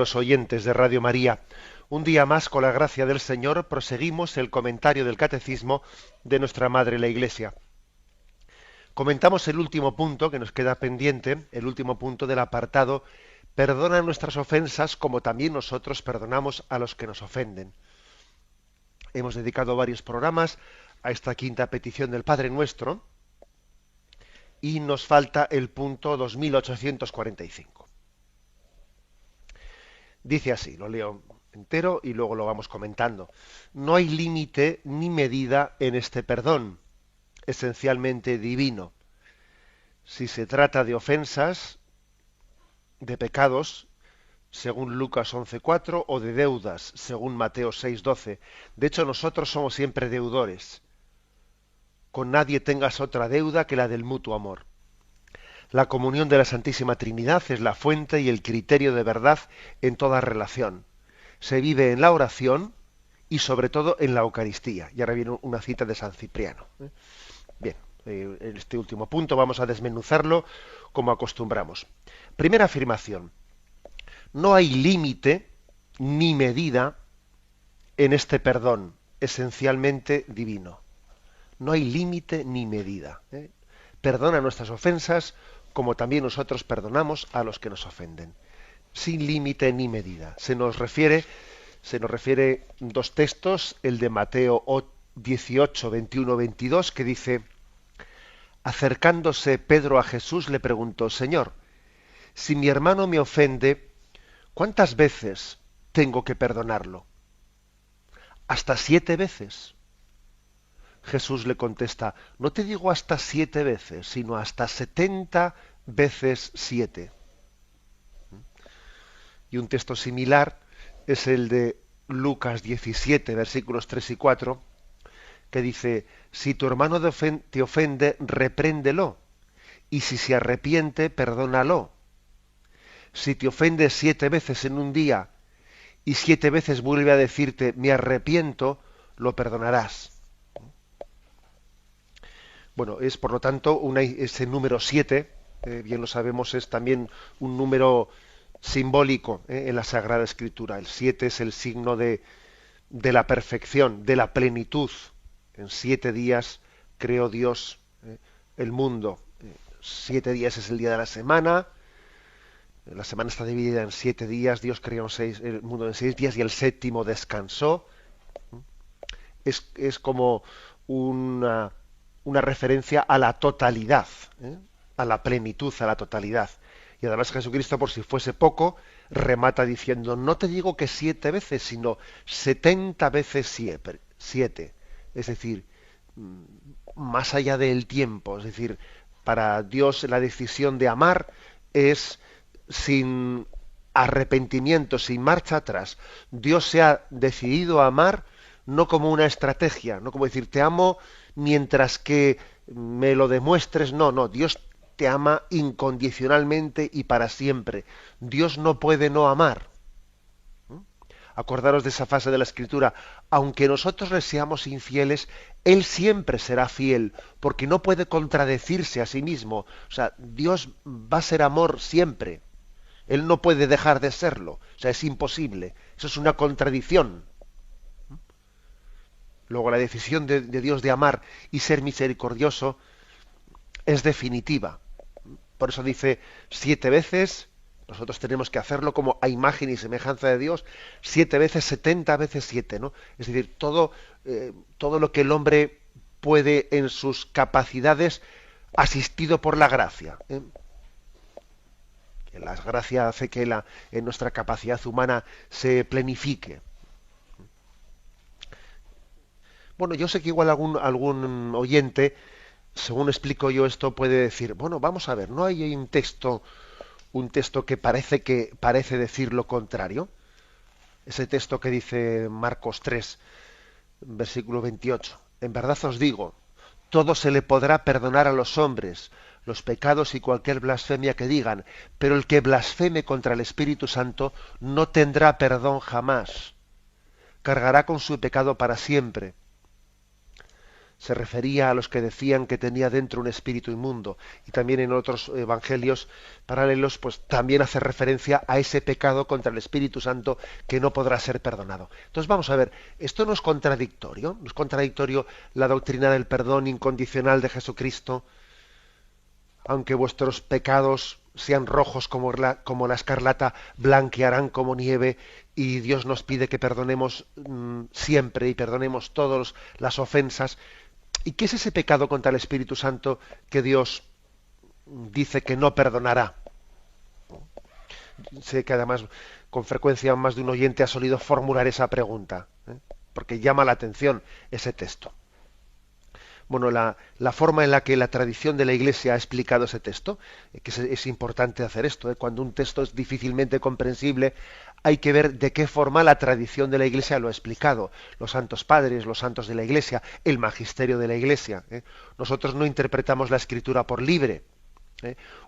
Los oyentes de Radio María, un día más, con la gracia del Señor, proseguimos el comentario del Catecismo de nuestra Madre la Iglesia. Comentamos el último punto que nos queda pendiente, el último punto del apartado: perdona nuestras ofensas como también nosotros perdonamos a los que nos ofenden. Hemos dedicado varios programas a esta quinta petición del Padre Nuestro y nos falta el punto 2845. Dice así, lo leo entero y luego lo vamos comentando. No hay límite ni medida en este perdón, esencialmente divino. Si se trata de ofensas, de pecados, según Lucas 11:4, o de deudas, según Mateo 6:12. De hecho, nosotros somos siempre deudores. Con nadie tengas otra deuda que la del mutuo amor. La comunión de la Santísima Trinidad es la fuente y el criterio de verdad en toda relación. Se vive en la oración y sobre todo en la Eucaristía. Y ahora viene una cita de San Cipriano. Bien, en este último punto vamos a desmenuzarlo como acostumbramos. Primera afirmación: no hay límite ni medida en este perdón, esencialmente divino. No hay límite ni medida. Perdona nuestras ofensas como también nosotros perdonamos a los que nos ofenden. Sin límite ni medida. Se nos refiere dos textos, el de Mateo 18, 21, 22, que dice: acercándose Pedro a Jesús le preguntó: Señor, si mi hermano me ofende, ¿cuántas veces tengo que perdonarlo? ¿Hasta 7 veces? Jesús le contesta: no te digo hasta 7 veces, sino hasta 70 veces 7. Y un texto similar es el de Lucas 17, versículos 3 y 4, que dice: si tu hermano te ofende, repréndelo, y si se arrepiente, perdónalo. Si te ofende 7 veces en un día, y 7 veces vuelve a decirte me arrepiento, lo perdonarás. Bueno, es por lo tanto ese número 7, bien lo sabemos, es también un número simbólico en la Sagrada Escritura. El 7 es el signo de la perfección, de la plenitud. En 7 días creó Dios el mundo. 7 días es el día de la semana. La semana está dividida en 7 días. Dios creó el mundo en 6 días y el séptimo descansó. Es como una referencia a la totalidad, a la plenitud, a la totalidad. Y además Jesucristo, por si fuese poco, remata diciendo: no te digo que 7 veces, sino 70 veces 7. Es decir, más allá del tiempo. Es decir, para Dios la decisión de amar es sin arrepentimiento, sin marcha atrás. Dios se ha decidido a amar no como una estrategia, no como decir te amo mientras que me lo demuestres. No, no, Dios te ama incondicionalmente y para siempre. Dios no puede no amar. Acordaros de esa fase de la Escritura: aunque nosotros le seamos infieles, Él siempre será fiel, porque no puede contradecirse a sí mismo. O sea, Dios va a ser amor siempre. Él no puede dejar de serlo. O sea, es imposible. Eso es una contradicción. Luego la decisión de Dios de amar y ser misericordioso es definitiva. Por eso dice 7 veces. Nosotros tenemos que hacerlo como a imagen y semejanza de Dios. 7 veces, 70 veces 7, ¿no? Es decir, todo lo que el hombre puede en sus capacidades, asistido por la gracia. Que la gracia hace que en nuestra capacidad humana se plenifique. Bueno, yo sé que igual algún oyente, según explico yo esto, puede decir: bueno, vamos a ver, ¿no hay un texto que parece decir lo contrario? Ese texto que dice Marcos 3, versículo 28. En verdad os digo, todo se le podrá perdonar a los hombres, los pecados y cualquier blasfemia que digan, pero el que blasfeme contra el Espíritu Santo no tendrá perdón jamás. Cargará con su pecado para siempre. se refería a los que decían que tenía dentro un espíritu inmundo, y también en otros evangelios paralelos pues también hace referencia a ese pecado contra el Espíritu Santo que no podrá ser perdonado. Entonces vamos a ver, esto no es contradictorio, no es contradictorio la doctrina del perdón incondicional de Jesucristo, aunque vuestros pecados sean rojos como la escarlata, blanquearán como nieve, y Dios nos pide que perdonemos siempre y perdonemos todas las ofensas. ¿Y qué es ese pecado contra el Espíritu Santo que Dios dice que no perdonará? Sé que además con frecuencia más de un oyente ha solido formular esa pregunta, porque llama la atención ese texto. Bueno, la forma en la que la tradición de la Iglesia ha explicado ese texto, que es importante hacer esto, cuando un texto es difícilmente comprensible, hay que ver de qué forma la tradición de la Iglesia lo ha explicado. Los santos padres, los santos de la Iglesia, el magisterio de la Iglesia. Nosotros no interpretamos la Escritura por libre.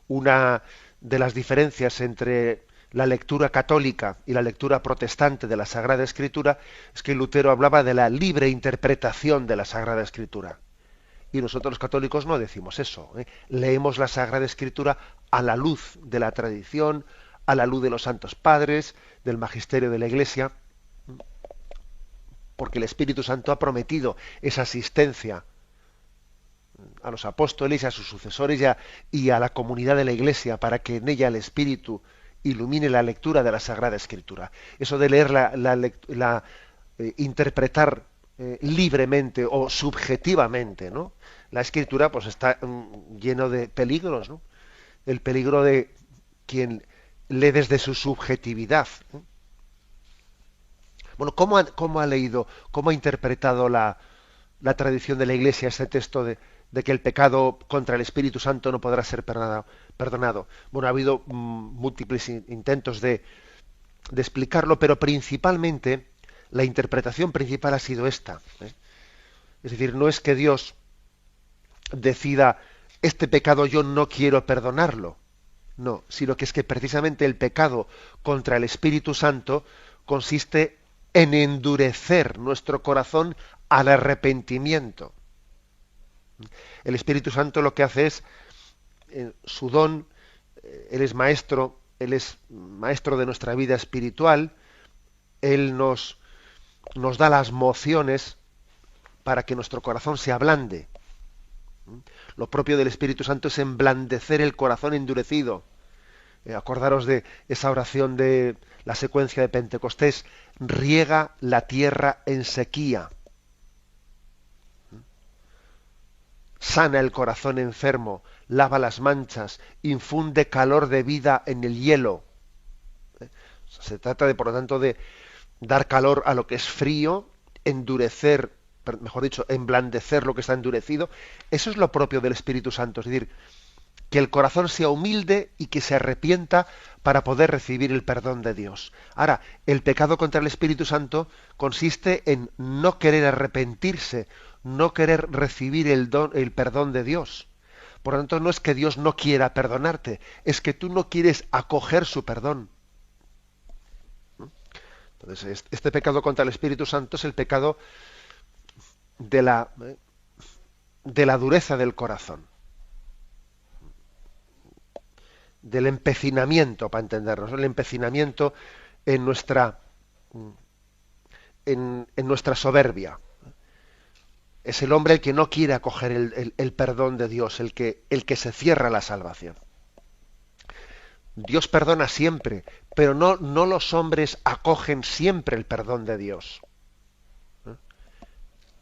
Una de las diferencias entre la lectura católica y la lectura protestante de la Sagrada Escritura es que Lutero hablaba de la libre interpretación de la Sagrada Escritura. Y nosotros los católicos no decimos eso. Leemos la Sagrada Escritura a la luz de la tradición, a la luz de los santos padres, del magisterio de la Iglesia, porque el Espíritu Santo ha prometido esa asistencia a los apóstoles y a sus sucesores y a la comunidad de la Iglesia para que en ella el Espíritu ilumine la lectura de la Sagrada Escritura. Eso de leer interpretar libremente o subjetivamente, ¿no? La Escritura pues está lleno de peligros, ¿no? El peligro de quien lee desde su subjetividad. Bueno, ¿cómo ha leído, cómo ha interpretado la tradición de la Iglesia ese texto de que el pecado contra el Espíritu Santo no podrá ser perdonado? Bueno, ha habido múltiples intentos de explicarlo, pero principalmente la interpretación principal ha sido esta. Es decir, no es que Dios decida, este pecado yo no quiero perdonarlo, no, sino que es que precisamente el pecado contra el Espíritu Santo consiste en endurecer nuestro corazón al arrepentimiento. El Espíritu Santo lo que hace es, su don, Él es maestro de nuestra vida espiritual, Él nos da las mociones para que nuestro corazón se ablande. Lo propio del Espíritu Santo es emblandecer el corazón endurecido. Acordaros de esa oración de la secuencia de Pentecostés: riega la tierra en sequía, sana el corazón enfermo, lava las manchas, infunde calor de vida en el hielo. Se trata de, por lo tanto, de dar calor a lo que es frío, endurecer, mejor dicho, emblandecer lo que está endurecido. Eso es lo propio del Espíritu Santo, es decir, que el corazón sea humilde y que se arrepienta para poder recibir el perdón de Dios. Ahora, el pecado contra el Espíritu Santo consiste en no querer arrepentirse, no querer recibir el perdón de Dios. Por lo tanto, no es que Dios no quiera perdonarte, es que tú no quieres acoger su perdón. Entonces, este pecado contra el Espíritu Santo es el pecado de la dureza del corazón, del empecinamiento, para entendernos, el empecinamiento en nuestra soberbia. Es el hombre el que no quiere acoger el perdón de Dios, el que se cierra a la salvación. Dios perdona siempre, pero no los hombres acogen siempre el perdón de Dios.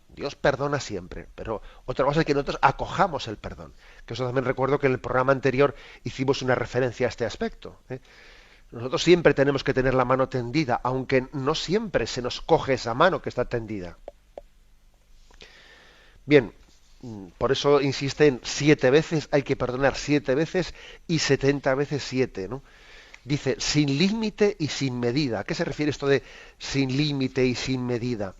Dios perdona siempre, pero otra cosa es que nosotros acojamos el perdón. Que eso también recuerdo que en el programa anterior hicimos una referencia a este aspecto. Nosotros siempre tenemos que tener la mano tendida, aunque no siempre se nos coge esa mano que está tendida. Bien, por eso insiste en 7 veces, hay que perdonar 7 veces y 70 veces 7, ¿no? Dice, sin límite y sin medida. ¿A qué se refiere esto de sin límite y sin medida?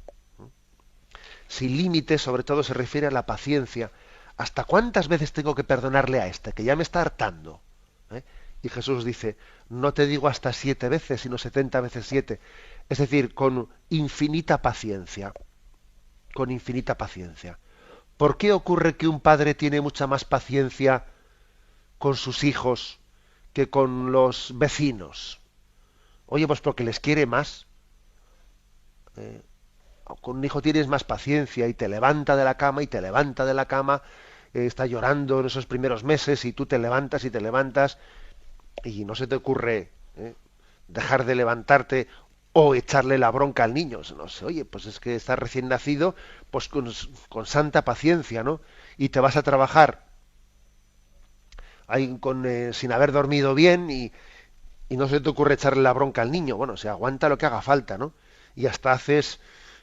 Sin límite, sobre todo, se refiere a la paciencia. ¿Hasta cuántas veces tengo que perdonarle a este, que ya me está hartando? Y Jesús dice, no te digo hasta 7 veces, sino 70 veces 7. Es decir, con infinita paciencia. Con infinita paciencia. ¿Por qué ocurre que un padre tiene mucha más paciencia con sus hijos que con los vecinos? Oye, pues porque les quiere más. Eh, con un hijo tienes más paciencia y te levanta de la cama y te levanta de la cama, está llorando en esos primeros meses y tú te levantas y te levantas y no se te ocurre dejar de levantarte o echarle la bronca al niño. No sé, oye, pues es que está recién nacido, pues con santa paciencia, ¿no? Y te vas a trabajar ahí sin haber dormido bien y no se te ocurre echarle la bronca al niño. Bueno, se aguanta lo que haga falta, ¿no? Y hasta haces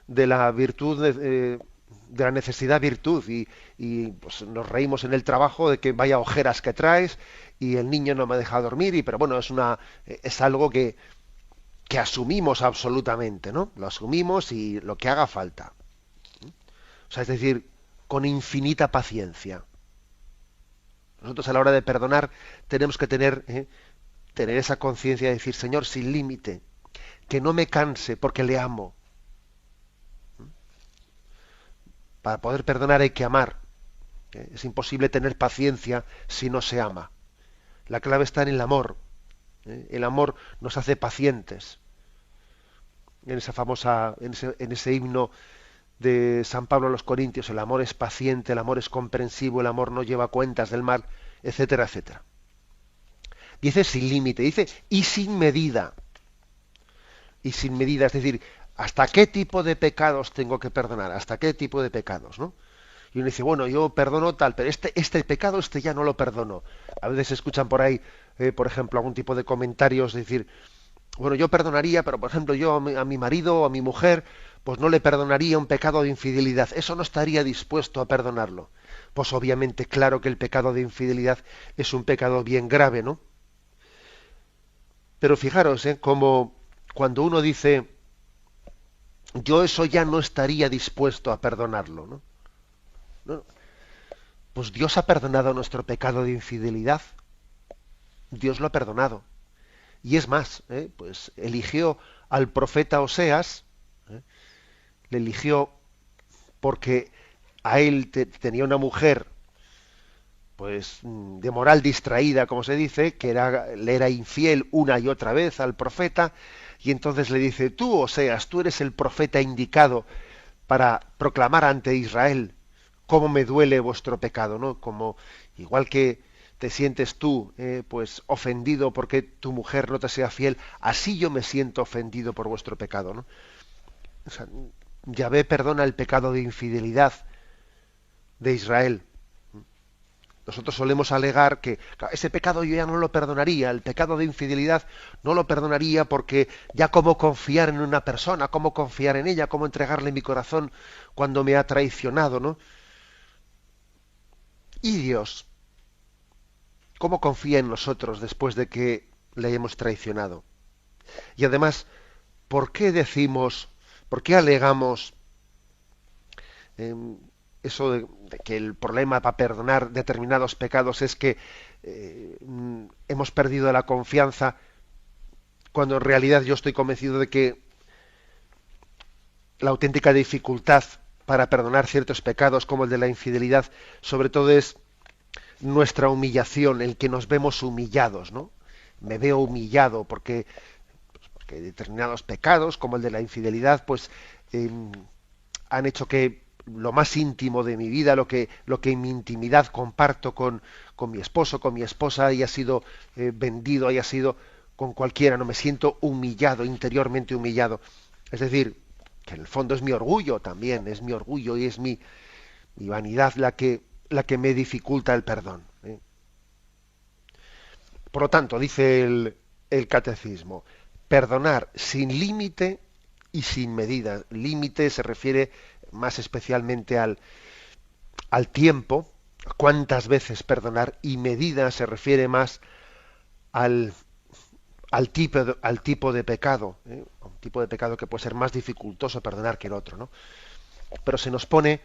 de la virtud, de la necesidad virtud pues nos reímos en el trabajo de que vaya ojeras que traes y el niño no me deja dormir pero bueno, es algo que asumimos absolutamente, ¿no? Lo asumimos y lo que haga falta. O sea, es decir, con infinita paciencia. Nosotros a la hora de perdonar tenemos que tener esa conciencia de decir, Señor, sin límite, que no me canse porque le amo. Para poder perdonar hay que amar. Es imposible tener paciencia si no se ama. La clave está en el amor. El amor nos hace pacientes. En ese himno de San Pablo a los Corintios, el amor es paciente, el amor es comprensivo, el amor no lleva cuentas del mal, etcétera, etcétera. Dice sin límite, dice y sin medida. Y sin medida, es decir, ¿hasta qué tipo de pecados tengo que perdonar? ¿Hasta qué tipo de pecados, no? Y uno dice, bueno, yo perdono tal, pero este pecado, ya no lo perdono. A veces se escuchan por ahí, por ejemplo, algún tipo de comentarios, decir, bueno, yo perdonaría, pero por ejemplo, yo a mi marido o a mi mujer, pues no le perdonaría un pecado de infidelidad. Eso no estaría dispuesto a perdonarlo. Pues obviamente, claro que el pecado de infidelidad es un pecado bien grave, ¿no? Pero fijaros, como cuando uno dice, yo eso ya no estaría dispuesto a perdonarlo, ¿no? No, pues Dios ha perdonado nuestro pecado de infidelidad. Dios lo ha perdonado. Y es más, pues eligió al profeta Oseas, ¿eh? Le eligió porque a él tenía una mujer, pues de moral distraída, como se dice, le era infiel una y otra vez al profeta, y entonces le dice, tú Oseas, tú eres el profeta indicado para proclamar ante Israel cómo me duele vuestro pecado, ¿no? Como igual que te sientes tú, pues ofendido porque tu mujer no te sea fiel, así yo me siento ofendido por vuestro pecado, ¿no? O sea, Yahvé perdona el pecado de infidelidad de Israel. Nosotros solemos alegar que claro, ese pecado yo ya no lo perdonaría, el pecado de infidelidad no lo perdonaría porque ya cómo confiar en una persona, cómo confiar en ella, cómo entregarle mi corazón cuando me ha traicionado, ¿no? Y Dios, ¿cómo confía en nosotros después de que le hemos traicionado? Y además, por qué alegamos eso de que el problema para perdonar determinados pecados es que hemos perdido la confianza cuando en realidad yo estoy convencido de que la auténtica dificultad para perdonar ciertos pecados como el de la infidelidad sobre todo es nuestra humillación, el que nos vemos humillados, ¿no? Me veo humillado porque determinados pecados como el de la infidelidad pues han hecho que lo más íntimo de mi vida, lo que en mi intimidad comparto con mi esposo, con mi esposa, haya sido vendido, haya sido con cualquiera, no me siento humillado, interiormente humillado. Es decir, que en el fondo es mi orgullo también, es mi orgullo y es mi vanidad la que me dificulta el perdón. Por lo tanto, dice el catecismo, perdonar sin límite y sin medida. Límite se refiere más especialmente al tiempo, cuántas veces perdonar, y medida se refiere más al, al tipo de pecado, un tipo de pecado que puede ser más dificultoso perdonar que el otro, ¿no? Pero se nos pone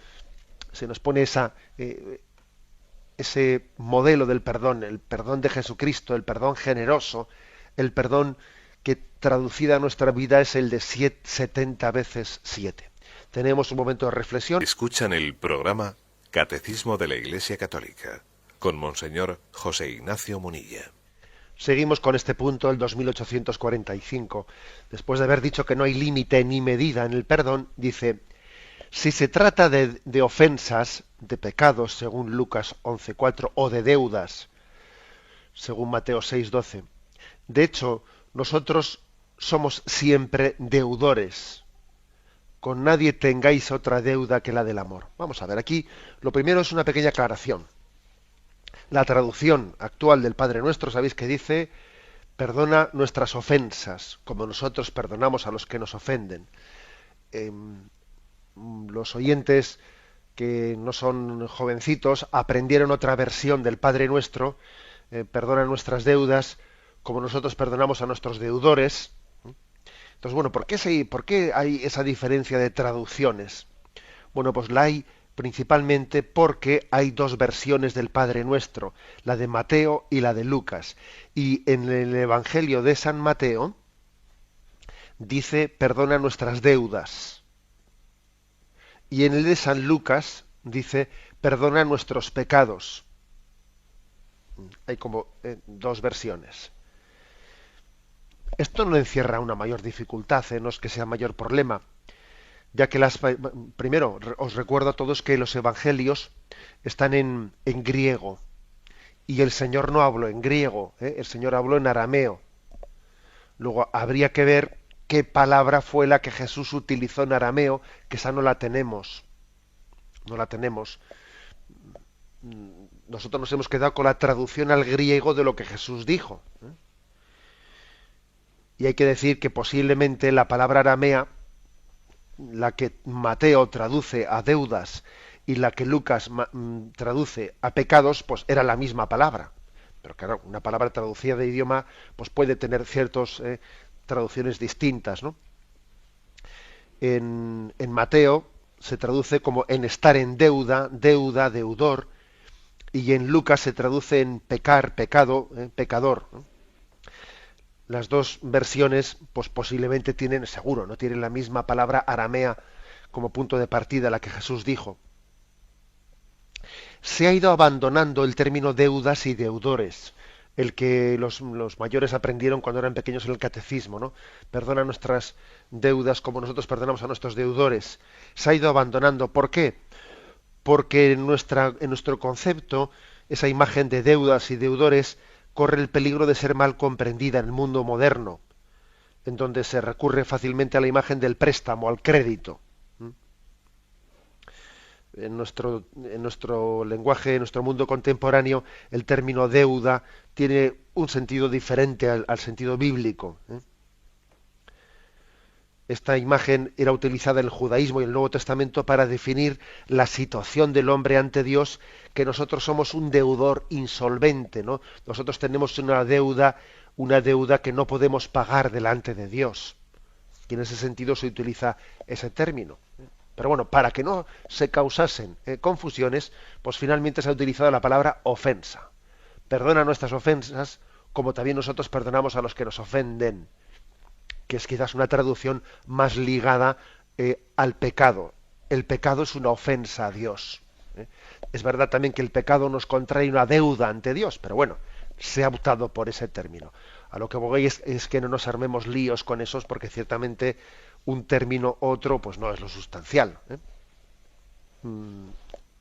ese modelo del perdón, el perdón de Jesucristo, el perdón generoso, el perdón que traducida a nuestra vida es el de 70 veces 7. Tenemos un momento de reflexión. Escuchan el programa Catecismo de la Iglesia Católica, con Monseñor José Ignacio Munilla. Seguimos con este punto, el 2845. Después de haber dicho que no hay límite ni medida en el perdón, dice: si se trata de ofensas, de pecados, según Lucas 11:4, o de deudas, según Mateo 6:12. De hecho, nosotros somos siempre deudores. Con nadie tengáis otra deuda que la del amor. Vamos a ver, aquí lo primero es una pequeña aclaración. La traducción actual del Padre Nuestro, sabéis que dice: perdona nuestras ofensas, como nosotros perdonamos a los que nos ofenden. Los oyentes que no son jovencitos aprendieron otra versión del Padre Nuestro: perdona nuestras deudas, como nosotros perdonamos a nuestros deudores. Entonces, bueno, ¿por qué hay esa diferencia de traducciones? Bueno, pues la hay principalmente porque hay dos versiones del Padre Nuestro, la de Mateo y la de Lucas. Y en el Evangelio de San Mateo dice: perdona nuestras deudas. Y en el de San Lucas dice: perdona nuestros pecados. Hay como dos versiones. Esto no encierra una mayor dificultad, no es que sea mayor problema, ya que primero os recuerdo a todos que los evangelios están en griego, y el Señor no habló en griego, el Señor habló en arameo. Luego habría que ver qué palabra fue la que Jesús utilizó en arameo, que esa no la tenemos. No la tenemos. Nosotros nos hemos quedado con la traducción al griego de lo que Jesús dijo. Y hay que decir que posiblemente la palabra aramea, la que Mateo traduce a deudas y la que Lucas traduce a pecados, pues era la misma palabra. Pero claro, una palabra traducida de idioma pues puede tener ciertas traducciones distintas, ¿no? En Mateo se traduce como en estar en deuda, deuda, deudor, y en Lucas se traduce en pecar, pecado, pecador, ¿no? Las dos versiones, pues posiblemente tienen, seguro, no tienen la misma palabra aramea como punto de partida, la que Jesús dijo. Se ha ido abandonando el término deudas y deudores, el que los mayores aprendieron cuando eran pequeños en el catecismo, ¿no? Perdona nuestras deudas como nosotros perdonamos a nuestros deudores. Se ha ido abandonando. ¿Por qué? Porque en nuestro concepto, esa imagen de deudas y deudores corre el peligro de ser mal comprendida en el mundo moderno, en donde se recurre fácilmente a la imagen del préstamo, al crédito. En nuestro lenguaje, en nuestro mundo contemporáneo, el término deuda tiene un sentido diferente al sentido bíblico. Esta imagen era utilizada en el judaísmo y en el Nuevo Testamento para definir la situación del hombre ante Dios, que nosotros somos un deudor insolvente, ¿no? Nosotros tenemos una deuda que no podemos pagar delante de Dios. Y en ese sentido se utiliza ese término. Pero bueno, para que no se causasen confusiones, pues finalmente se ha utilizado la palabra ofensa. Perdona nuestras ofensas, como también nosotros perdonamos a los que nos ofenden, que es quizás una traducción más ligada al pecado. El pecado es una ofensa a Dios. Es verdad también que el pecado nos contrae una deuda ante Dios, pero bueno, se ha optado por ese término. A lo que voy es que no nos armemos líos con esos, porque ciertamente un término u otro pues no es lo sustancial.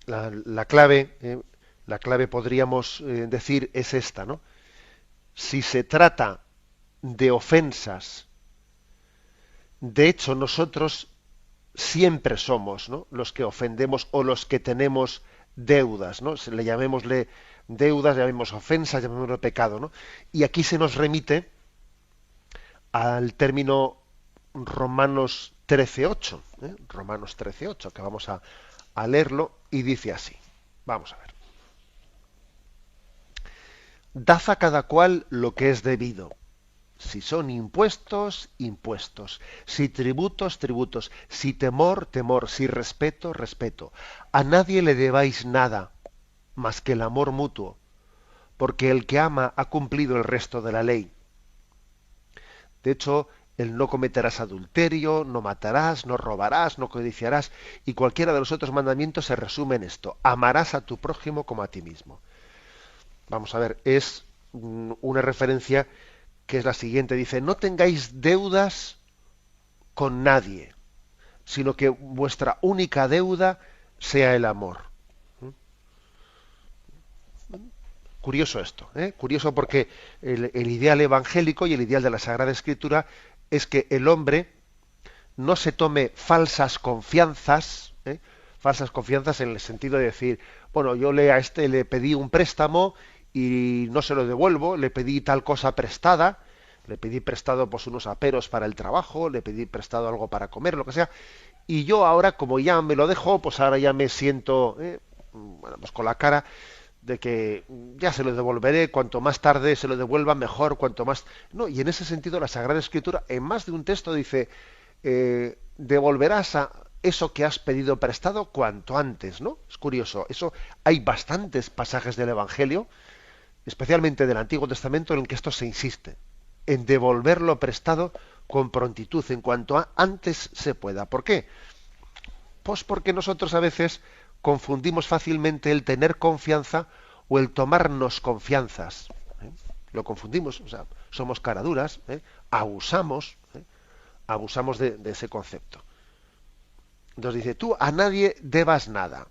La clave podríamos decir es esta, ¿no? Si se trata de ofensas, de hecho nosotros siempre somos, ¿no?, los que ofendemos o los que tenemos deudas, ¿no? Llamémosle deudas, llamemos ofensas, llamémosle pecado, ¿no? Y aquí se nos remite al término Romanos 13:8, Romanos 13:8, que vamos a leerlo, y dice así. Vamos a ver. Dad a cada cual lo que es debido. Si son impuestos, impuestos. Si tributos, tributos. Si temor, temor. Si respeto, respeto. A nadie le debáis nada más que el amor mutuo, porque el que ama ha cumplido el resto de la ley. De hecho, El no cometerás adulterio, no matarás, no robarás, no codiciarás, y cualquiera de los otros mandamientos se resume en esto: amarás a tu prójimo como a ti mismo. Vamos a ver, es una referencia que es la siguiente. Dice: no tengáis deudas con nadie, sino que vuestra única deuda sea el amor. Curioso esto, ¿eh? Curioso, porque el ideal evangélico y el ideal de la Sagrada Escritura es que el hombre no se tome falsas confianzas, ¿eh? Falsas confianzas en el sentido de decir, bueno, yo a este le pedí un préstamo y no se lo devuelvo, le pedí tal cosa prestada, le pedí prestado pues unos aperos para el trabajo, le pedí prestado algo para comer, lo que sea, y yo ahora, como ya me lo dejo, pues ahora ya me siento, bueno, pues con la cara de que ya se lo devolveré, cuanto más tarde se lo devuelva mejor, cuanto más... No, y en ese sentido la Sagrada Escritura en más de un texto dice, devolverás a eso que has pedido prestado cuanto antes, ¿no? Es curioso, eso hay bastantes pasajes del Evangelio, especialmente del Antiguo Testamento, en que esto se insiste, en devolver lo prestado con prontitud, en cuanto antes se pueda. ¿Por qué? Pues porque nosotros a veces confundimos fácilmente el tener confianza o el tomarnos confianzas. ¿Eh? Lo confundimos, o sea, somos caraduras, abusamos, abusamos de ese concepto. Entonces dice, tú a nadie debas nada.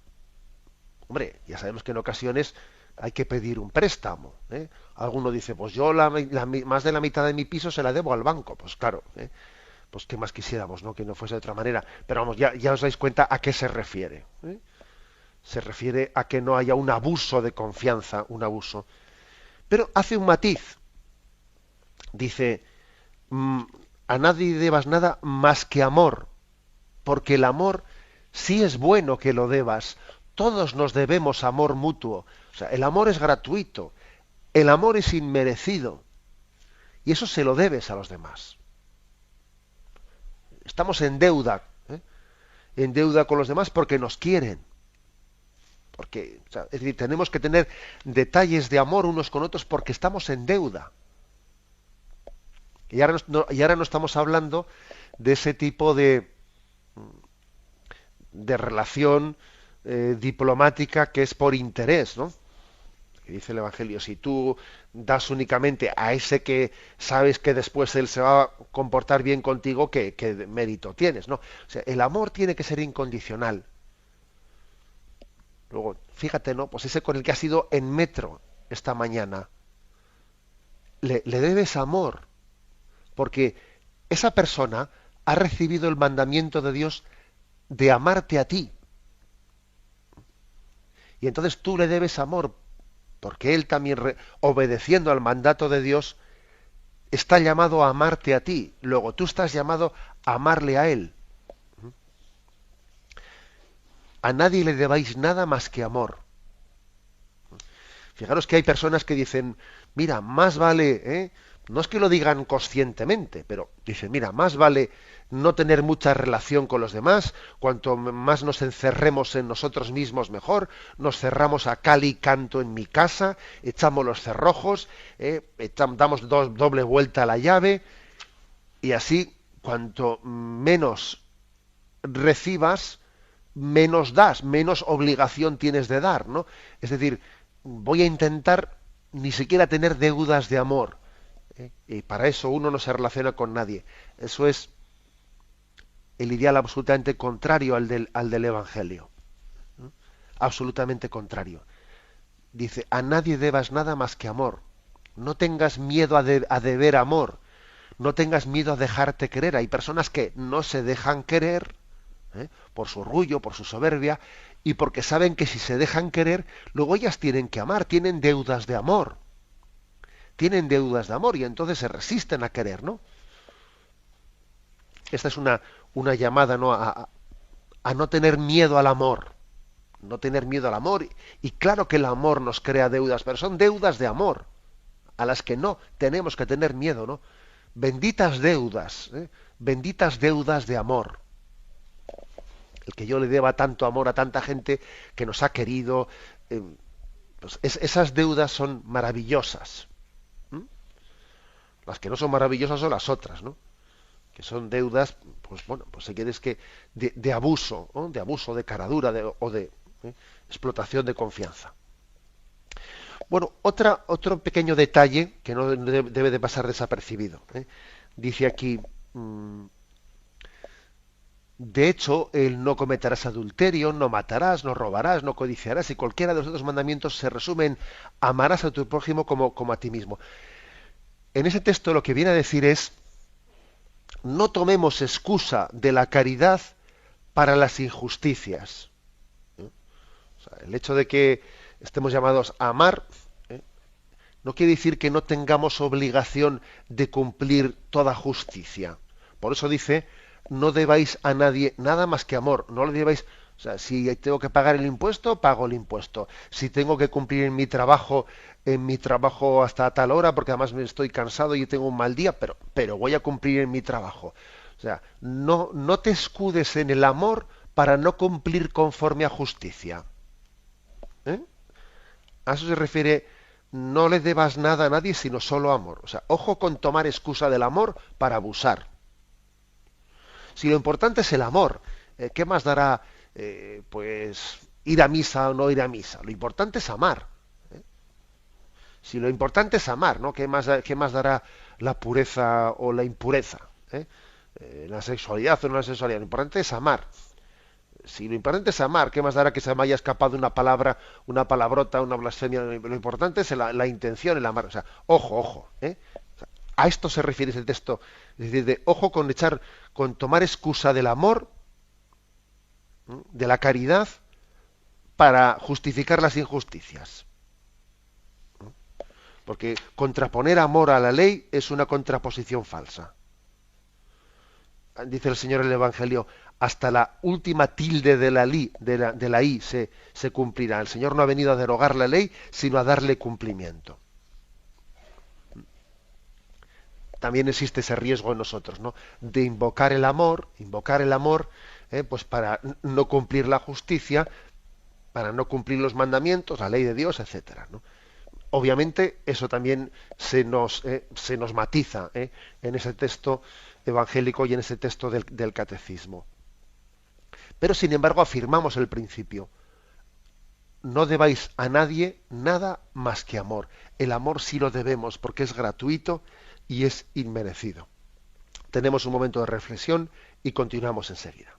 Hombre, ya sabemos que en ocasiones hay que pedir un préstamo. Alguno dice, pues yo más de la mitad de mi piso se la debo al banco. Pues claro, pues qué más quisiéramos, ¿no? Que no fuese de otra manera. Pero vamos, ya os dais cuenta a qué se refiere. Se refiere a que no haya un abuso de confianza, un abuso. Pero hace un matiz. Dice, a nadie debas nada más que amor, porque el amor sí es bueno que lo debas. Todos nos debemos amor mutuo. O sea, el amor es gratuito, el amor es inmerecido, y eso se lo debes a los demás. Estamos en deuda con los demás porque nos quieren. Porque, o sea, es decir, tenemos que tener detalles de amor unos con otros porque estamos en deuda. Y ahora no estamos hablando de ese tipo de relación diplomática que es por interés, ¿no? Que dice el Evangelio, si tú das únicamente a ese que sabes que después él se va a comportar bien contigo, ¿qué mérito tienes? ¿No? O sea, el amor tiene que ser incondicional. Luego, fíjate, ¿no? Pues ese con el que has ido en metro esta mañana, le debes amor, porque esa persona ha recibido el mandamiento de Dios de amarte a ti. Y entonces tú le debes amor, porque él también, obedeciendo al mandato de Dios, está llamado a amarte a ti. Luego tú estás llamado a amarle a él. A nadie le debáis nada más que amor. Fijaros que hay personas que dicen, mira, más vale, no es que lo digan conscientemente, pero dicen, mira, más vale no tener mucha relación con los demás, cuanto más nos encerremos en nosotros mismos mejor, nos cerramos a cal y canto en mi casa, echamos los cerrojos, damos doble vuelta a la llave, y así cuanto menos recibas, menos das, menos obligación tienes de dar, ¿no? Es decir, voy a intentar ni siquiera tener deudas de amor. Y para eso uno no se relaciona con nadie. Eso es el ideal absolutamente contrario al del Evangelio. Absolutamente contrario. Dice, a nadie debas nada más que amor. No tengas miedo a deber amor. No tengas miedo a dejarte querer. Hay personas que no se dejan querer, por su orgullo, por su soberbia, y porque saben que si se dejan querer, luego ellas tienen que amar, tienen deudas de amor. Tienen deudas de amor y entonces se resisten a querer, ¿no? Esta es una llamada, ¿no? a no tener miedo al amor. No tener miedo al amor. Y claro que el amor nos crea deudas, pero son deudas de amor, a las que no tenemos que tener miedo, ¿no? Benditas deudas, benditas deudas de amor. El que yo le deba tanto amor a tanta gente que nos ha querido, pues esas deudas son maravillosas. Las que no son maravillosas son las otras, ¿no? que son deudas, pues bueno, pues si quieres que de abuso, ¿no? De abuso, de caradura, o de explotación de confianza. Bueno, otro pequeño detalle que no debe de pasar desapercibido. Dice aquí, de hecho, el no cometerás adulterio, no matarás, no robarás, no codiciarás, y cualquiera de los otros mandamientos se resumen: amarás a tu prójimo como a ti mismo. En ese texto lo que viene a decir es: no tomemos excusa de la caridad para las injusticias. O sea, el hecho de que estemos llamados a amar no quiere decir que no tengamos obligación de cumplir toda justicia. Por eso dice: no debáis a nadie nada más que amor. No le debáis, o sea, si tengo que pagar el impuesto, pago el impuesto. Si tengo que cumplir en mi trabajo hasta tal hora, porque además me estoy cansado y tengo un mal día, pero voy a cumplir en mi trabajo. O sea, no te escudes en el amor para no cumplir conforme a justicia. A eso se refiere: no le debas nada a nadie sino solo amor. O sea, ojo con tomar excusa del amor para abusar. Si lo importante es el amor, ¿qué más dará pues ir a misa o no ir a misa? Lo importante es amar. Si lo importante es amar, ¿no? Qué más dará la pureza o la impureza? La sexualidad o no la sexualidad. Lo importante es amar. Si lo importante es amar, ¿qué más dará que se me haya escapado una palabra, una palabrota, una blasfemia? Lo importante es la intención, el amar. O sea, ojo, ojo. O sea, a esto se refiere ese texto. Es decir, de ojo con tomar excusa del amor, de la caridad, para justificar las injusticias. Porque contraponer amor a la ley es una contraposición falsa. Dice el Señor en el Evangelio: hasta la última tilde de la i se cumplirá. El Señor no ha venido a derogar la ley, sino a darle cumplimiento. También existe ese riesgo en nosotros, ¿no? De invocar el amor, pues para no cumplir la justicia, para no cumplir los mandamientos, la ley de Dios, etcétera, ¿no? Obviamente eso también se nos matiza en ese texto evangélico y en ese texto del catecismo. Pero sin embargo afirmamos el principio: no debáis a nadie nada más que amor. El amor sí lo debemos porque es gratuito y es inmerecido. Tenemos un momento de reflexión y continuamos enseguida.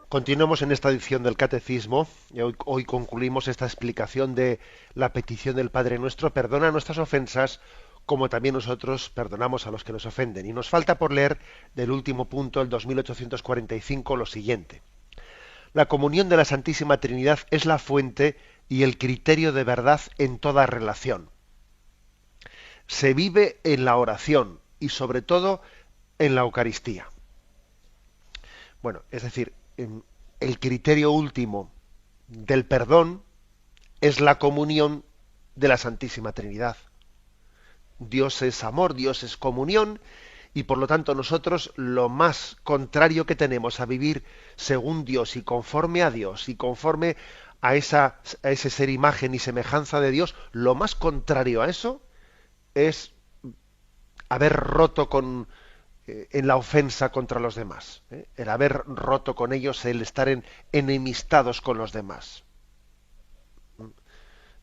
Continuamos en esta edición del Catecismo y hoy concluimos esta explicación de la petición del Padre Nuestro: perdona nuestras ofensas como también nosotros perdonamos a los que nos ofenden. Y nos falta por leer del último punto, el 2845, lo siguiente: la comunión de la Santísima Trinidad es la fuente y el criterio de verdad en toda relación. se vive en la oración y sobre todo en la Eucaristía. Bueno, es decir, el criterio último del perdón es la comunión de la Santísima Trinidad. Dios es amor, Dios es comunión, y por lo tanto nosotros lo más contrario que tenemos a vivir según Dios y conforme a Dios y conforme a ese ser imagen y semejanza de Dios, lo más contrario a eso es haber roto en la ofensa contra los demás, el haber roto con ellos, el estar enemistados con los demás.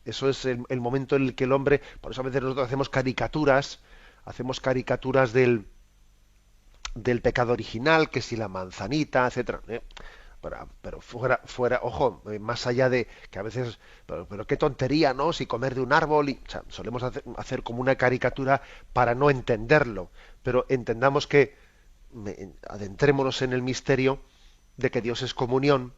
Eso es el momento en el que el hombre, por eso a veces nosotros hacemos caricaturas del pecado original, que si la manzanita, etcétera. Pero fuera, ojo, más allá de que a veces, pero qué tontería, ¿no? Si comer de un árbol, o sea, solemos hacer como una caricatura para no entenderlo, pero entendamos que adentrémonos en el misterio de que Dios es comunión,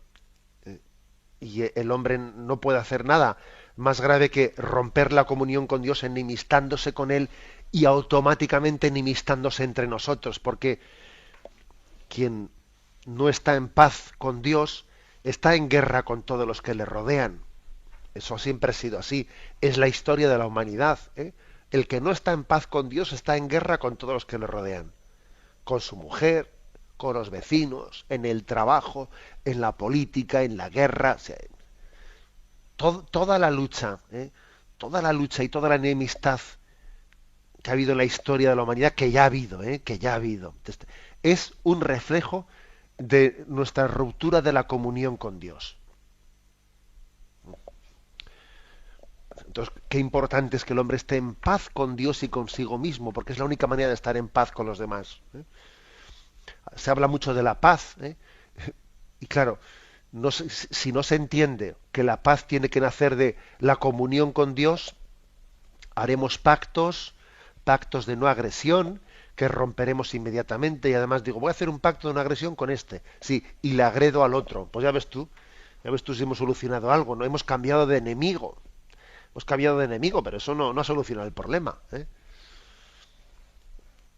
y el hombre no puede hacer nada más grave que romper la comunión con Dios enemistándose con Él y automáticamente enemistándose entre nosotros, porque quien no está en paz con Dios está en guerra con todos los que le rodean. Eso siempre ha sido así. Es la historia de la humanidad, ¿eh? El que no está en paz con Dios está en guerra con todos los que le rodean. Con su mujer, con los vecinos, en el trabajo, en la política, en la guerra. O sea, toda la lucha, toda la lucha y toda la enemistad que ha habido en la historia de la humanidad, que ya ha habido, que ya ha habido, es un reflejo de nuestra ruptura de la comunión con Dios. Entonces, qué importante es que el hombre esté en paz con Dios y consigo mismo, porque es la única manera de estar en paz con los demás. Se habla mucho de la paz, y claro, si no se entiende que la paz tiene que nacer de la comunión con Dios, haremos pactos de no agresión, que romperemos inmediatamente, y además digo, voy a hacer un pacto de no agresión con este, sí, y le agredo al otro. Pues ya ves tú si hemos solucionado algo, no hemos cambiado de enemigo. Hemos cambiado de enemigo, pero eso no ha solucionado el problema.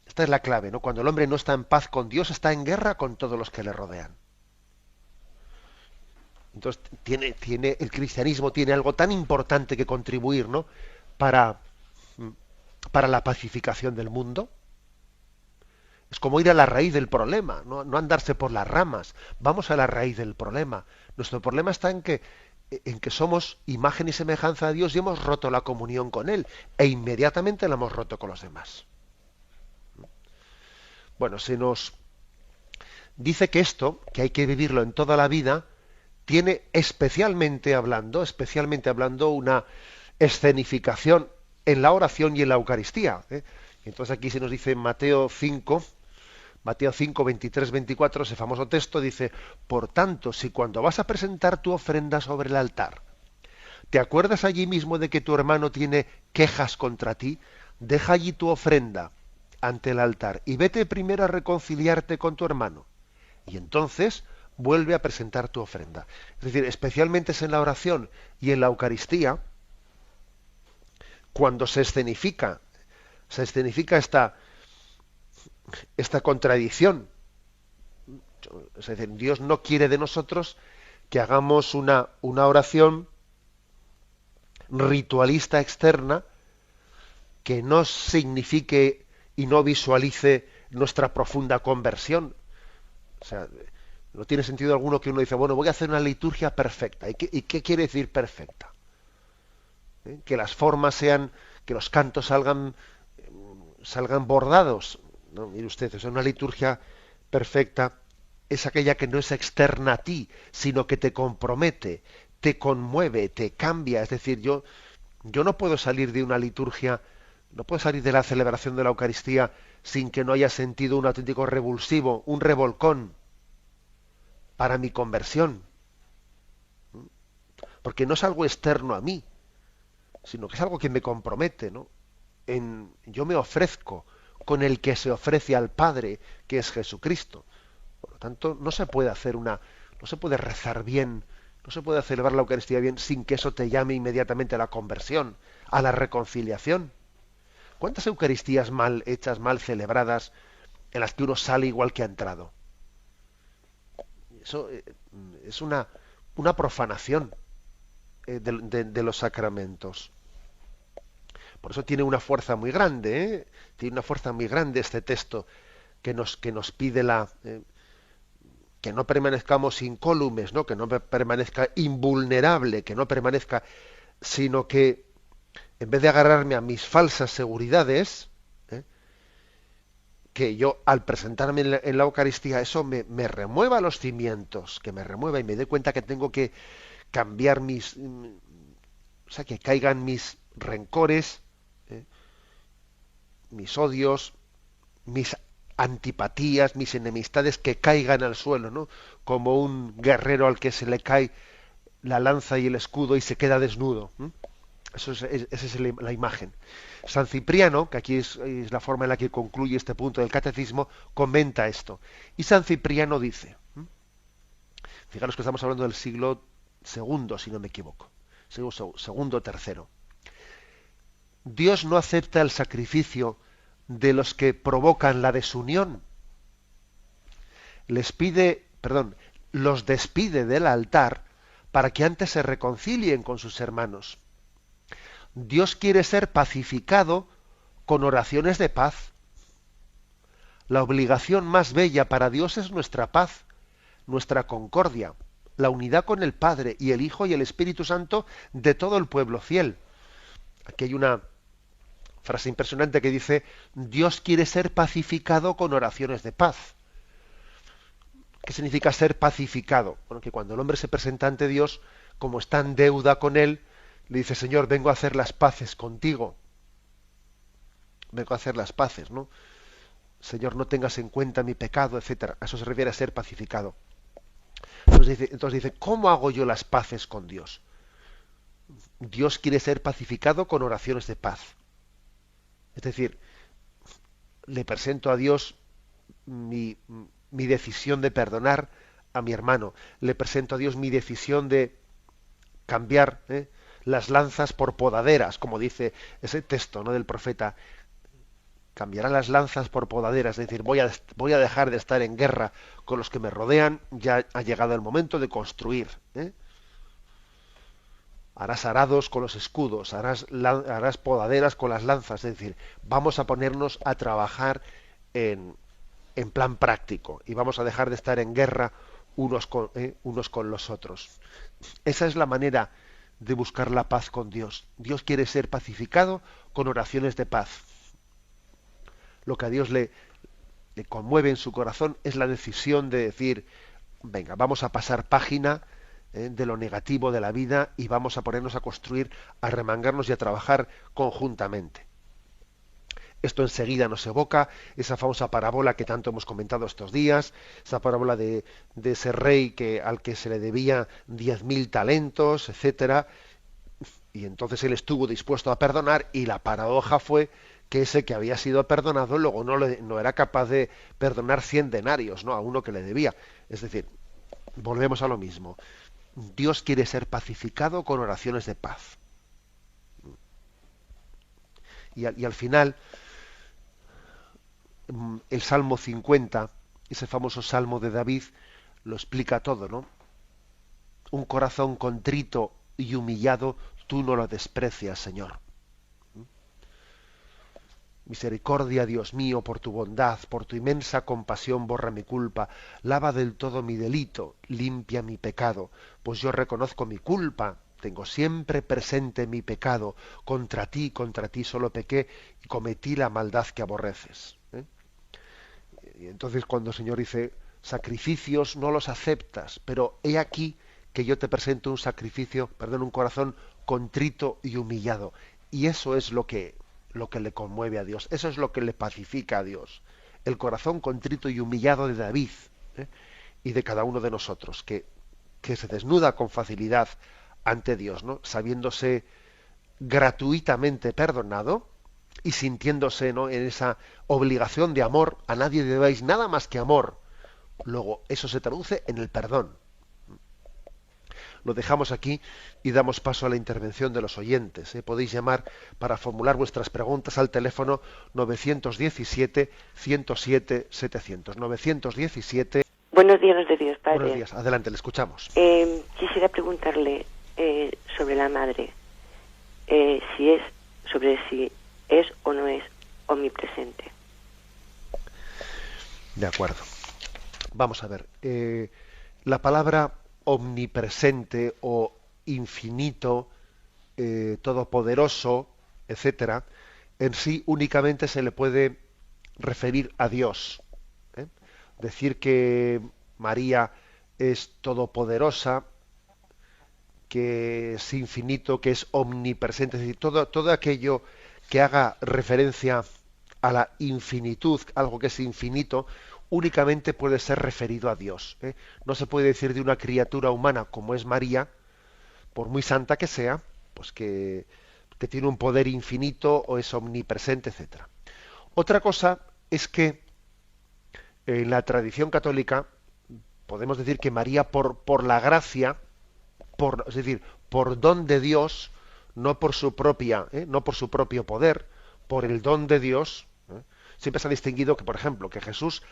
Esta es la clave, ¿no? Cuando el hombre no está en paz con Dios, está en guerra con todos los que le rodean. Entonces, el cristianismo tiene algo tan importante que contribuir, ¿no? Para la pacificación del mundo. Es como ir a la raíz del problema, no andarse por las ramas. Vamos a la raíz del problema. Nuestro problema está en que somos imagen y semejanza de Dios y hemos roto la comunión con Él, e inmediatamente la hemos roto con los demás. Bueno, se nos dice que esto, que hay que vivirlo en toda la vida, tiene especialmente hablando una escenificación en la oración y en la Eucaristía. Entonces aquí se nos dice en Mateo 5, 23, 24, ese famoso texto dice: por tanto, si cuando vas a presentar tu ofrenda sobre el altar, te acuerdas allí mismo de que tu hermano tiene quejas contra ti, deja allí tu ofrenda ante el altar y vete primero a reconciliarte con tu hermano. Y entonces vuelve a presentar tu ofrenda. Es decir, especialmente es en la oración y en la Eucaristía cuando se escenifica esta contradicción. Es decir, Dios no quiere de nosotros que hagamos una oración ritualista externa que no signifique y no visualice nuestra profunda conversión. O sea, no tiene sentido alguno que uno dice, bueno, voy a hacer una liturgia perfecta. ¿Y qué quiere decir perfecta? Que las formas sean, que los cantos salgan bordados. No, mire usted, es una liturgia perfecta es aquella que no es externa a ti, sino que te compromete, te conmueve, te cambia. Es decir, yo no puedo salir de una liturgia, no puedo salir de la celebración de la Eucaristía sin que no haya sentido un auténtico revulsivo, un revolcón para mi conversión. Porque no es algo externo a mí, sino que es algo que me compromete, ¿no? Yo me ofrezco con el que se ofrece al Padre, que es Jesucristo. Por lo tanto, no se puede rezar bien, no se puede celebrar la Eucaristía bien sin que eso te llame inmediatamente a la conversión, a la reconciliación. ¿Cuántas Eucaristías mal hechas, mal celebradas, en las que uno sale igual que ha entrado? Eso es una profanación de los sacramentos. Por eso tiene una fuerza muy grande, ¿eh? Tiene una fuerza muy grande este texto que nos pide que no permanezcamos incólumes, ¿no? Que no permanezca invulnerable, que no permanezca, sino que en vez de agarrarme a mis falsas seguridades, ¿eh? Que yo al presentarme en la Eucaristía eso me remueva los cimientos, que me remueva y me dé cuenta que tengo que cambiar o sea, que caigan mis rencores, ¿eh? Mis odios, mis antipatías, mis enemistades, que caigan al suelo, ¿no? Como un guerrero al que se le cae la lanza y el escudo y se queda desnudo. Esa es la imagen. San Cipriano, que aquí es la forma en la que concluye este punto del catecismo, comenta esto. Y San Cipriano dice, fijaros que estamos hablando del siglo segundo, si no me equivoco, segundo, tercero. Dios no acepta el sacrificio de los que provocan la desunión. Los despide del altar para que antes se reconcilien con sus hermanos. Dios quiere ser pacificado con oraciones de paz. La obligación más bella para Dios es nuestra paz, nuestra concordia, la unidad con el Padre y el Hijo y el Espíritu Santo de todo el pueblo fiel. Aquí hay una frase impresionante que dice: Dios quiere ser pacificado con oraciones de paz. ¿Qué significa ser pacificado? Bueno, que cuando el hombre se presenta ante Dios, como está en deuda con él, le dice: Señor, vengo a hacer las paces contigo. Vengo a hacer las paces, ¿no? Señor, no tengas en cuenta mi pecado, etcétera. A eso se refiere a ser pacificado. Entonces dice, ¿cómo hago yo las paces con Dios? Dios quiere ser pacificado con oraciones de paz. Es decir, le presento a Dios mi decisión de perdonar a mi hermano. Le presento a Dios mi decisión de cambiar las lanzas por podaderas, como dice ese texto, ¿no?, del profeta. Cambiará las lanzas por podaderas, es decir, voy a dejar de estar en guerra con los que me rodean, ya ha llegado el momento de construir. Harás arados con los escudos, harás podaderas con las lanzas, es decir, vamos a ponernos a trabajar en plan práctico y vamos a dejar de estar en guerra unos con los otros. Esa es la manera de buscar la paz con Dios. Dios quiere ser pacificado con oraciones de paz. Lo que a Dios le conmueve en su corazón es la decisión de decir: venga, vamos a pasar página de lo negativo de la vida y vamos a ponernos a construir, a remangarnos y a trabajar conjuntamente. Esto enseguida nos evoca esa famosa parábola que tanto hemos comentado estos días, esa parábola de ese rey al que se le debía 10.000 talentos, etcétera, y entonces él estuvo dispuesto a perdonar, y la paradoja fue que ese que había sido perdonado luego no era capaz de perdonar 100 denarios, ¿no?, a uno que le debía. Es decir, volvemos a lo mismo. Dios quiere ser pacificado con oraciones de paz. Y al final, el Salmo 50, ese famoso Salmo de David, lo explica todo, ¿no? Un corazón contrito y humillado, tú no lo desprecias, Señor. Misericordia, Dios mío, por tu bondad, por tu inmensa compasión, borra mi culpa, lava del todo mi delito, limpia mi pecado, pues yo reconozco mi culpa, tengo siempre presente mi pecado, contra ti solo pequé y cometí la maldad que aborreces. Y entonces cuando el Señor dice: sacrificios no los aceptas, pero he aquí que yo te presento un corazón contrito y humillado. Y eso es lo que le conmueve a Dios, eso es lo que le pacifica a Dios, el corazón contrito y humillado de David, y de cada uno de nosotros, que se desnuda con facilidad ante Dios, ¿no?, sabiéndose gratuitamente perdonado y sintiéndose, ¿no?, en esa obligación de amor. A nadie debáis nada más que amor. Luego eso se traduce en el perdón. lo dejamos aquí y damos paso a la intervención de los oyentes. Podéis llamar para formular vuestras preguntas al teléfono 917-107-700. 917. Buenos días de Dios, Padre. Buenos días, adelante, le escuchamos. Quisiera preguntarle sobre la madre, sobre si es o no es omnipresente. De acuerdo. Vamos a ver. La palabra omnipresente o infinito, todopoderoso, etcétera, en sí únicamente se le puede referir a Dios. Decir que María es todopoderosa, que es infinito, que es omnipresente, es decir, todo aquello que haga referencia a la infinitud, algo que es infinito, únicamente puede ser referido a Dios. No se puede decir de una criatura humana como es María, por muy santa que sea, pues que tiene un poder infinito o es omnipresente, etcétera. Otra cosa es que en la tradición católica podemos decir que María por la gracia, es decir, por don de Dios, no por su propio poder, por el don de Dios, siempre se ha distinguido que, por ejemplo, que Jesús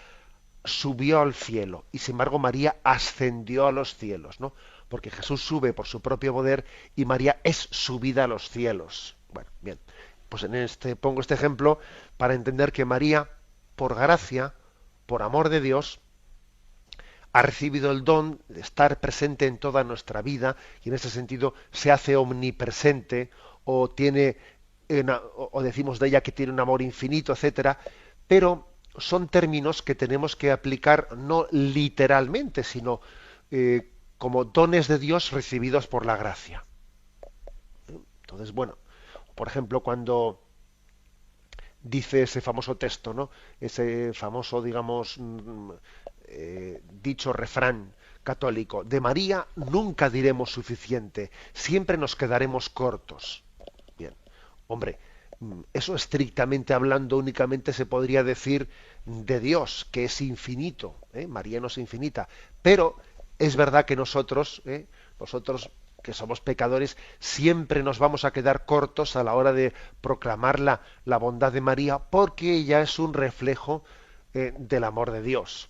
subió al cielo y sin embargo María ascendió a los cielos, ¿no? Porque Jesús sube por su propio poder y María es subida a los cielos. Bueno, bien, pues pongo este ejemplo para entender que María, por gracia, por amor de Dios, ha recibido el don de estar presente en toda nuestra vida y en ese sentido se hace omnipresente o tiene o decimos de ella que tiene un amor infinito, etcétera, pero son términos que tenemos que aplicar no literalmente, sino como dones de Dios recibidos por la gracia. Entonces, bueno, por ejemplo, cuando dice ese famoso texto, ¿no? Ese famoso, digamos, dicho refrán católico, de María nunca diremos suficiente, siempre nos quedaremos cortos. Bien, hombre, eso estrictamente hablando únicamente se podría decir de Dios, que es infinito, María no es infinita, pero es verdad que nosotros que somos pecadores, siempre nos vamos a quedar cortos a la hora de proclamar la bondad de María, porque ella es un reflejo del amor de Dios.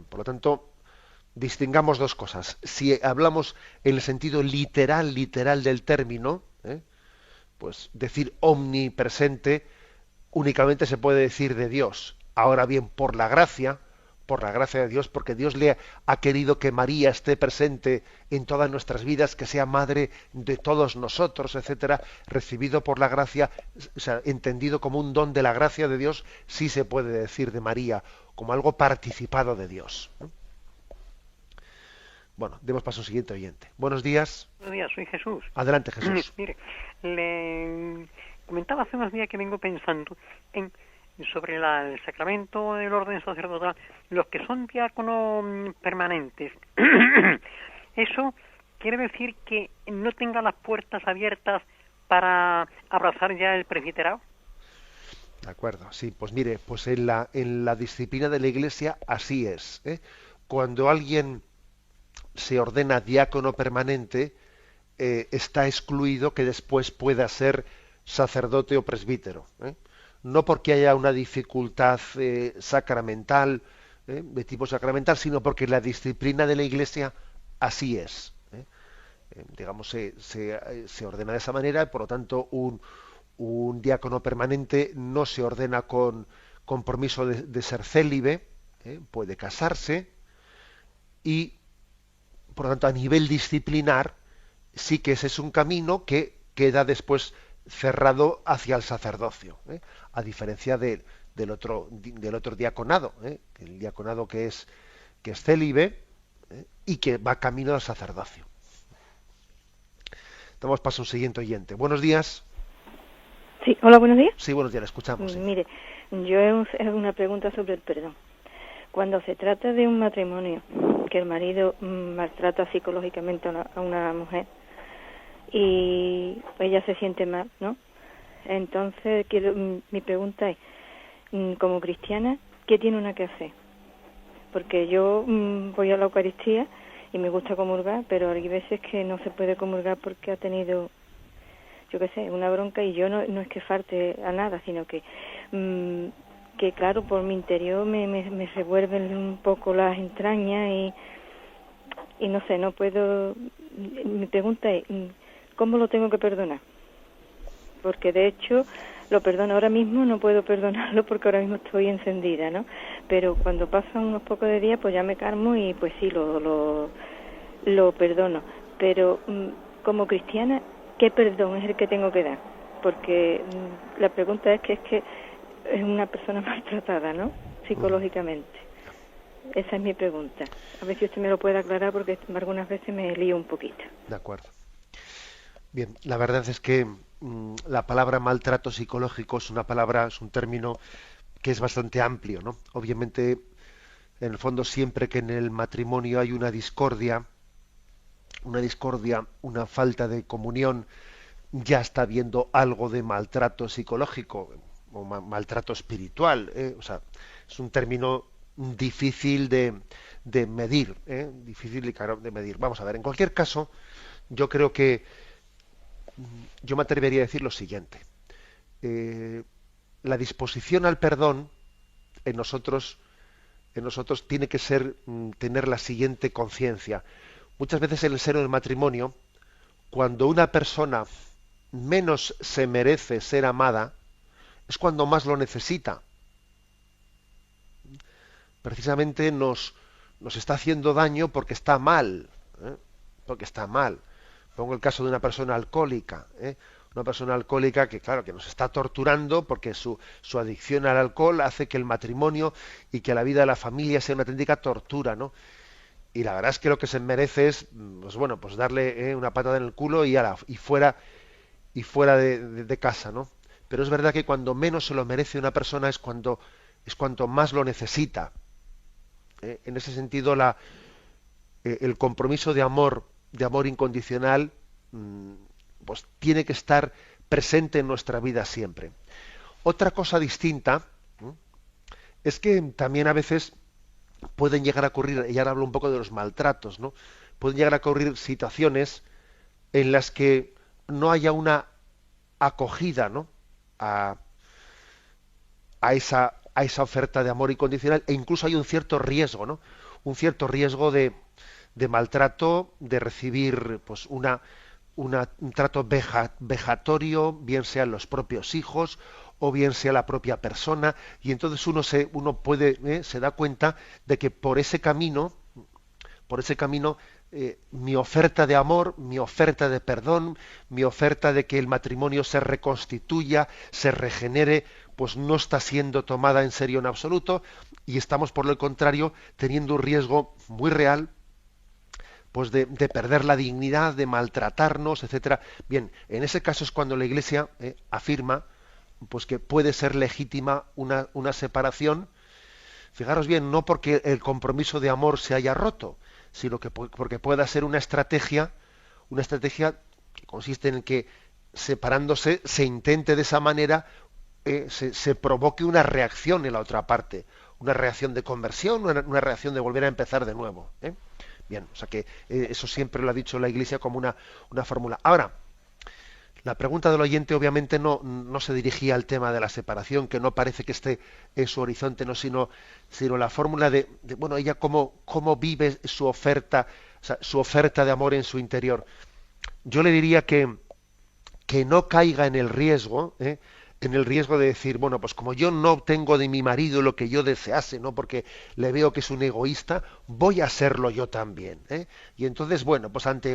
Por lo tanto, distingamos dos cosas. Si hablamos en el sentido literal del término, pues decir omnipresente únicamente se puede decir de Dios. Ahora bien, por la gracia de Dios, porque Dios le ha querido que María esté presente en todas nuestras vidas, que sea madre de todos nosotros, etcétera, recibido por la gracia, o sea, entendido como un don de la gracia de Dios, sí se puede decir de María como algo participado de Dios. Bueno, demos paso al siguiente oyente. Buenos días. Buenos días, soy Jesús. Adelante, Jesús. Mire, le comentaba hace unos días que vengo pensando sobre el sacramento del orden sacerdotal, los que son diáconos permanentes. ¿Eso quiere decir que no tenga las puertas abiertas para abrazar ya el presbiterado? De acuerdo, sí, pues mire, pues en la disciplina de la Iglesia así es. Cuando alguien se ordena diácono permanente, está excluido que después pueda ser sacerdote o presbítero. No porque haya una dificultad sacramental, de tipo sacramental, sino porque la disciplina de la Iglesia así es. Digamos, se ordena de esa manera y por lo tanto un diácono permanente no se ordena con compromiso de ser célibe, puede casarse y por lo tanto a nivel disciplinar sí que ese es un camino que queda después cerrado hacia el sacerdocio, a diferencia del otro diaconado, el diaconado que es célibe y que va camino al sacerdocio. Damos paso a un siguiente oyente. Buenos días. Sí, hola, buenos días. Sí, buenos días, le escuchamos. Sí. Mire, yo es una pregunta sobre el perdón. Cuando se trata de un matrimonio que el marido maltrata psicológicamente a una mujer y ella se siente mal, ¿no? Entonces, mi pregunta es, como cristiana, ¿qué tiene una que hacer? Porque yo voy a la Eucaristía y me gusta comulgar, pero hay veces que no se puede comulgar porque ha tenido, yo qué sé, una bronca, y yo no es que falte a nada, sino que claro, por mi interior me revuelven un poco las entrañas y no sé, no puedo. Mi pregunta es, ¿cómo lo tengo que perdonar? Porque de hecho lo perdono ahora mismo, no puedo perdonarlo porque ahora mismo estoy encendida, ¿no? Pero cuando pasan unos pocos de días, pues ya me calmo y pues sí, lo perdono. Pero como cristiana, ¿qué perdón es el que tengo que dar? Porque la pregunta es que es una persona maltratada, ¿no? Psicológicamente. Esa es mi pregunta. A ver si usted me lo puede aclarar porque algunas veces me lío un poquito. De acuerdo. Bien, la verdad es que la palabra maltrato psicológico es un término que es bastante amplio, ¿no? Obviamente, en el fondo, siempre que en el matrimonio hay una discordia, una falta de comunión, ya está habiendo algo de maltrato psicológico o maltrato espiritual, ¿eh? O sea, es un término difícil de medir, ¿eh? Difícil claro, de medir. Vamos a ver, en cualquier caso, yo creo que yo me atrevería a decir lo siguiente. La disposición al perdón en nosotros tiene que ser tener la siguiente conciencia. Muchas veces en el seno del matrimonio, cuando una persona menos se merece ser amada, es cuando más lo necesita. Precisamente nos está haciendo daño porque está mal, ¿eh? Porque está mal. Pongo el caso de una persona alcohólica, ¿eh? Una persona alcohólica que, claro, que nos está torturando porque su adicción al alcohol hace que el matrimonio y que la vida de la familia sea una auténtica tortura, ¿no? Y la verdad es que lo que se merece es, pues bueno, pues darle una patada en el culo y fuera de casa, ¿no? Pero es verdad que cuando menos se lo merece una persona es cuanto más lo necesita. En ese sentido, el compromiso de amor incondicional, pues tiene que estar presente en nuestra vida siempre. Otra cosa distinta es que también a veces pueden llegar a ocurrir, y ahora hablo un poco de los maltratos, ¿no? Pueden llegar a ocurrir situaciones en las que no haya una acogida, ¿no? a esa oferta de amor incondicional, e incluso hay un cierto riesgo, ¿no? Un cierto riesgo de maltrato, de recibir pues un trato vejatorio, bien sean los propios hijos o bien sea la propia persona, y entonces uno se da cuenta de que por ese camino mi oferta de amor, mi oferta de perdón, mi oferta de que el matrimonio se reconstituya, se regenere, pues no está siendo tomada en serio en absoluto, y estamos por lo contrario teniendo un riesgo muy real pues de perder la dignidad, de maltratarnos, etcétera. Bien, en ese caso es cuando la Iglesia afirma pues que puede ser legítima una separación. Fijaros bien, no porque el compromiso de amor se haya roto, sino que porque pueda ser una estrategia que consiste en que separándose se intente de esa manera se provoque una reacción en la otra parte, una reacción de conversión, una reacción de volver a empezar de nuevo. Bien, o sea que eso siempre lo ha dicho la Iglesia como una fórmula. Ahora, la pregunta del oyente obviamente no se dirigía al tema de la separación, que no parece que esté en su horizonte, no, sino la fórmula de bueno, ella cómo vive su oferta, o sea, su oferta de amor en su interior. Yo le diría que no caiga en el riesgo de decir, bueno, pues como yo no obtengo de mi marido lo que yo desease, ¿no? Porque le veo que es un egoísta, voy a serlo yo también, ¿eh? Y entonces, bueno, pues ante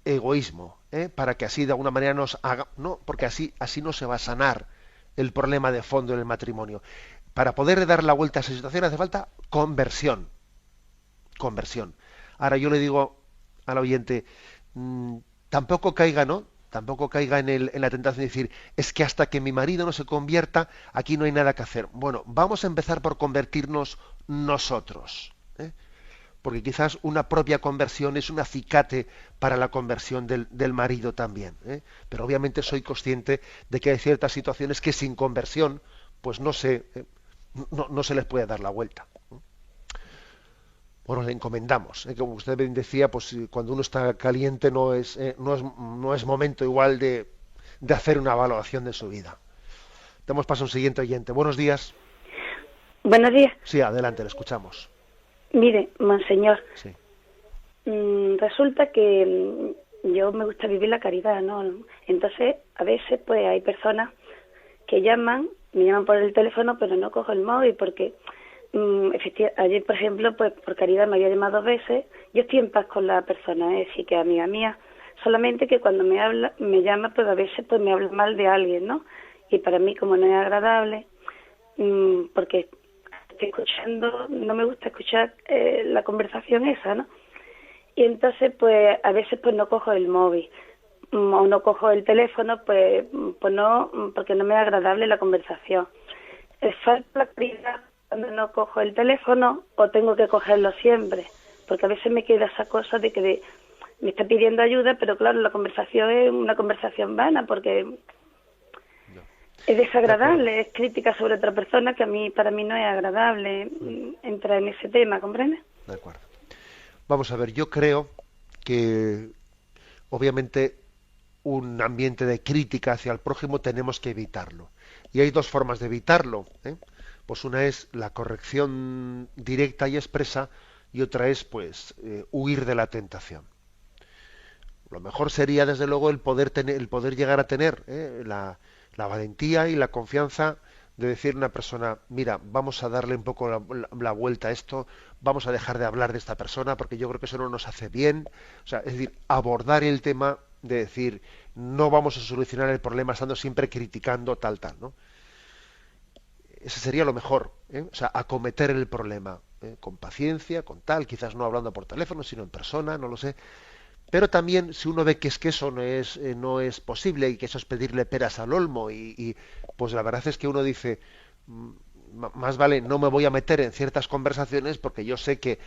egoísmo, para que así de alguna manera nos haga, no, porque así no se va a sanar el problema de fondo en el matrimonio. Para poder dar la vuelta a esa situación hace falta conversión. Ahora yo le digo al oyente, tampoco caiga en la tentación de decir, es que hasta que mi marido no se convierta, aquí no hay nada que hacer. Bueno, vamos a empezar por convertirnos nosotros, porque quizás una propia conversión es un acicate para la conversión del marido también, pero obviamente soy consciente de que hay ciertas situaciones que sin conversión pues no se les puede dar la vuelta. bueno, le encomendamos. Como usted bien decía, pues cuando uno está caliente no es momento igual de hacer una evaluación de su vida. Damos paso a un siguiente oyente. Buenos días. Buenos días. Sí, adelante, le escuchamos. Mire, monseñor, Sí. resulta que yo me gusta vivir la caridad, ¿no? Entonces, a veces, pues hay personas que me llaman por el teléfono, pero no cojo el móvil porque, ayer, por ejemplo, pues por caridad me había llamado 2 veces. Yo estoy en paz con la persona, es decir, que es amiga mía, solamente que cuando me llama, pues a veces pues me habla mal de alguien, ¿no? Y para mí, como no es agradable, porque estoy escuchando, no me gusta escuchar la conversación esa, ¿no? Y entonces, pues, a veces pues no cojo el móvil o no cojo el teléfono, pues no, porque no me es agradable la conversación. ¿Falta la prioridad cuando no cojo el teléfono o tengo que cogerlo siempre? Porque a veces me queda esa cosa de que me está pidiendo ayuda, pero claro, la conversación es una conversación vana porque es desagradable, es crítica sobre otra persona que para mí no es agradable entrar en ese tema, ¿comprende? De acuerdo. Vamos a ver, yo creo que obviamente un ambiente de crítica hacia el prójimo tenemos que evitarlo. Y hay 2 formas de evitarlo, ¿eh? Pues una es la corrección directa y expresa y otra es pues huir de la tentación. Lo mejor sería desde luego el poder llegar a tener la valentía y la confianza de decir a una persona, mira, vamos a darle un poco la vuelta a esto, vamos a dejar de hablar de esta persona porque yo creo que eso no nos hace bien. O sea, es decir, abordar el tema de decir, no vamos a solucionar el problema estando siempre criticando tal, ¿no? Ese sería lo mejor, ¿eh? O sea, acometer el problema con paciencia, con tal, quizás no hablando por teléfono, sino en persona, no lo sé. Pero también, si uno ve que eso no es posible y que eso es pedirle peras al olmo y pues la verdad es que uno dice, más vale no me voy a meter en ciertas conversaciones porque yo sé que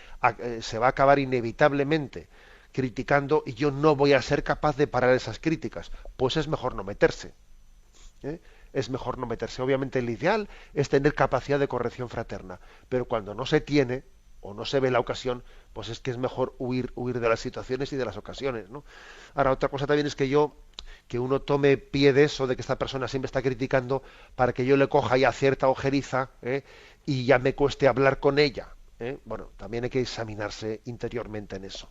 se va a acabar inevitablemente criticando y yo no voy a ser capaz de parar esas críticas. Pues es mejor no meterse. Es mejor no meterse. Obviamente el ideal es tener capacidad de corrección fraterna, pero cuando no se tiene o no se ve la ocasión, pues es que es mejor huir de las situaciones y de las ocasiones, ¿no? Ahora, otra cosa también es que uno tome pie de eso, de que esta persona siempre está criticando, para que yo le coja ya cierta ojeriza y ya me cueste hablar con ella. Bueno, también hay que examinarse interiormente en eso.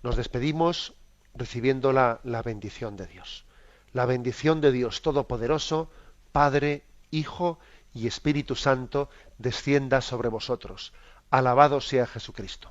Nos despedimos recibiendo la bendición de Dios. La bendición de Dios Todopoderoso, Padre, Hijo y Espíritu Santo, descienda sobre vosotros. Alabado sea Jesucristo.